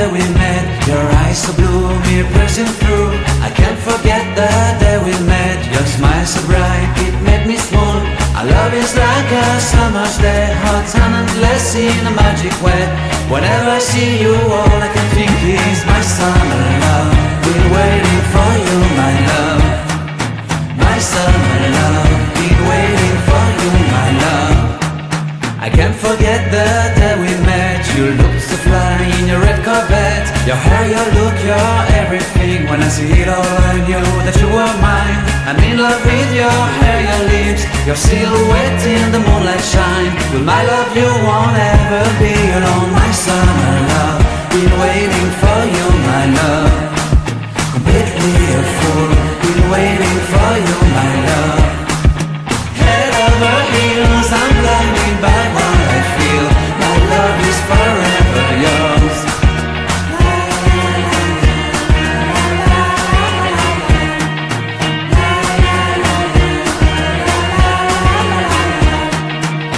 day we met. Your eyes so blue, me pressing through. I can't forget the day we met. Your smile so bright, it made me swoon. Our love is like a summer's day, hot and endless in a magic way. Whenever I see you, all I can think is my summer love. Been waiting for you, my love. My summer love. Been waiting for you, my love. I can't forget the day we met. You looked so fly in your red Corvette. Your hair, your look, your everything. When I see it all, I knew that you were mine. I'm in love with your hair, your lips, your silhouette in the moonlight shine. With my love you won't ever be alone. My summer love, been waiting for you, my love. Completely a fool, been waiting for you, my love. Head over heels, I'm blinded by what I feel. My love is forever yours.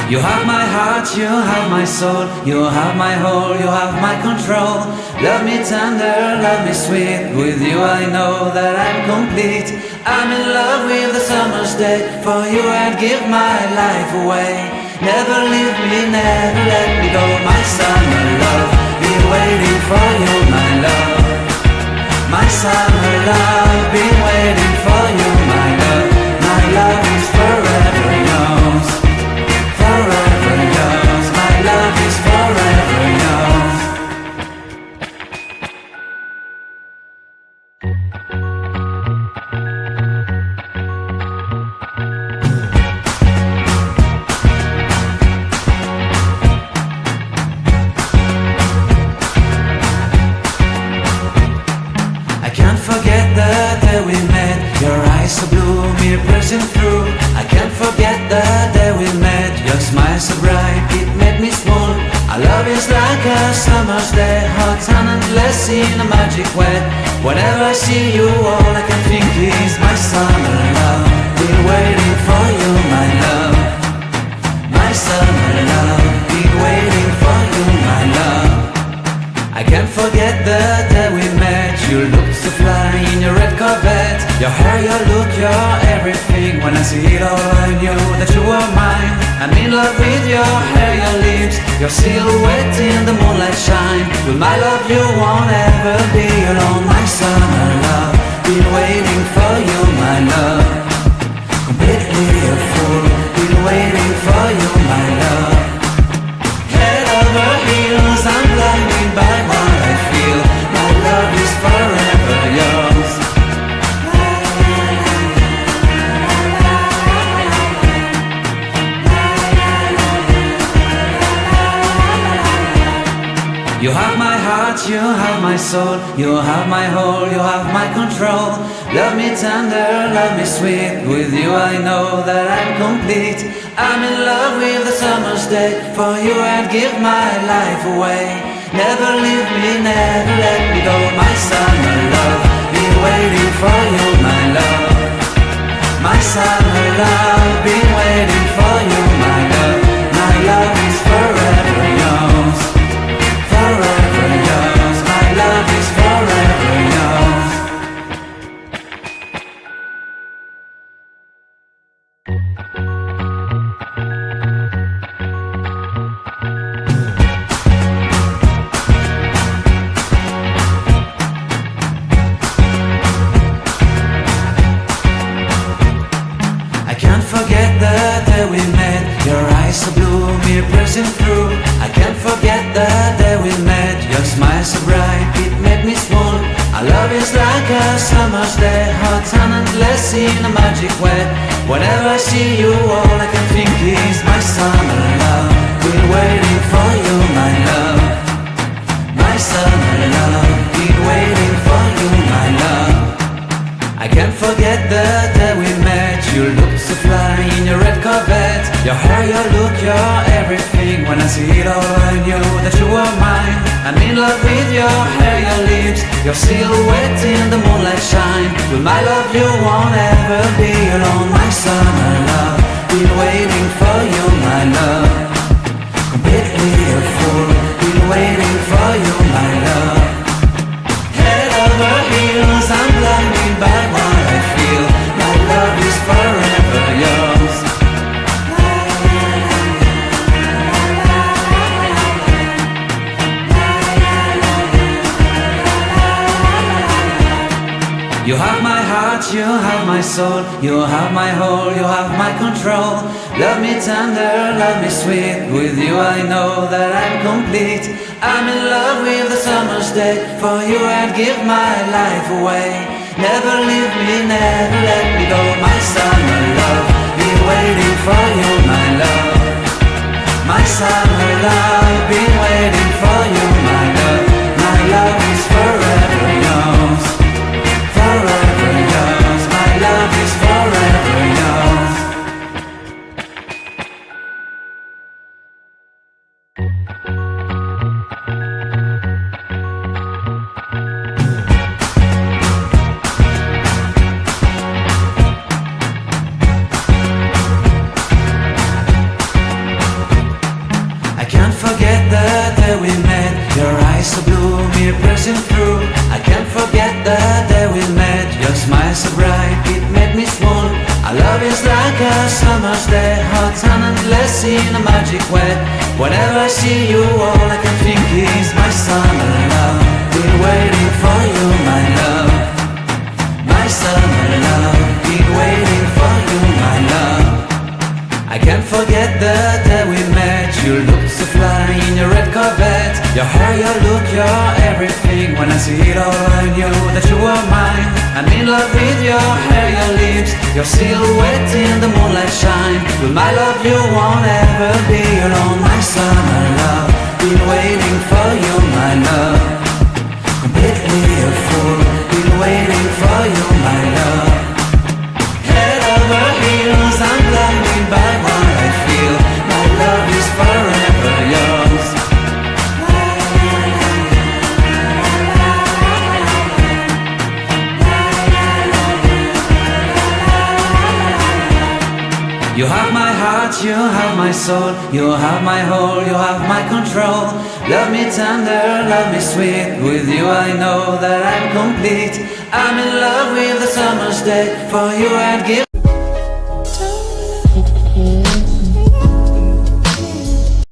You have my heart, you have my soul. You have my whole, you have my control. Love me tender, love me sweet. With you I know that I'm complete. I'm in love with the summer's day. For you I'd give my life away. Never leave me, never let me go. My summer love, been waiting for you, my love. My summer love, been waiting for you, my love. My love is forever yours. Forever yours, my love is forever yours. I can't forget the day we met. Your eyes so blue, me pressing through. I can't forget the day we met. Your smile so bright, it made me swoon. Our love is like a summer's day, hot and endless in a magic way. Whenever I see you, all I can think is my summer love. Been waiting for you, my love. My summer love, been waiting for you, my love. I can't forget the day we met. You looked so fly in your red Corvette. Your hair, your look, your everything. When I see it all, I knew that you were mine. I'm in love with your hair, your lips, your silhouette in the moonlight shine. With my love you won't ever be alone. My summer love, been waiting for you, my love. Completely a fool, been waiting for you, my love. Head over heels, I'm blinded by what I feel. My love is forever yours. You have my heart, you have my soul. You have my whole, you have my control. Love me tender, love me sweet. With you I know that I'm complete. I'm in love with the summer's day. For you I'd give my life away. Never leave me, never let me go. My summer love, been waiting for you, my love. My summer love, been waiting for you, my love. My love is forever yours. Forever yours, my love is forever yours. I can't forget the day we met. Your eyes so blue, me pressing through. I can't forget the day we met. Your smile so bright, it made me swoon. Our love is like a summer's day, hot and endless in a magic way. Whenever I see you, all I can think is my summer love. Been waiting for you, my love. My summer love, been waiting for you, my love. I can't forget the day we met. You looked so fly in your red Corvette. Your hair, your look, your everything. When I see it all, I knew that you were mine. I'm in love with your hair, your lips, your silhouette in the moonlight shine. With my love you won't ever be alone. My summer love, been waiting for you, my love. Completely a fool, been waiting for you, my love. You have my heart, you have my soul, you have my whole, you have my control. Love me tender, love me sweet, with you I know that I'm complete. I'm in love with the summer's day, for you I'd give my life away. Never leave me, never let me go, my summer love. Been waiting for you, my love. My summer love, been waiting for you, my love. My love is forever yours. Forever yours, my love is forever yours. I can't forget the day we met. Your eyes so blue, me pressing through. I can't forget the day we met. Your smile so bright, it made me swoon. Our love is like a summer's day, hot and endless in a magic way. Whenever I see you, all I can think is my summer love. Been waiting for you, my love. My summer love, been waiting for you, my love. I can't forget the day we met. You looked so fly in your red Corvette. Your hair, your look, your everything. When I see it all, I knew that you were mine. I'm in love with your hair, your lips, your silhouette in the moonlight shine. With my love you won't ever be alone. My summer love, been waiting for you, my love. Completely a fool, been waiting for you, my love. Head over heels, I'm blinded by what I feel. My love is forever yours. You have my heart, you have my soul, you have my whole, you have my control. Love me tender, love me sweet, with you I know that I'm complete. I'm in love with the summer's day, for you I'd give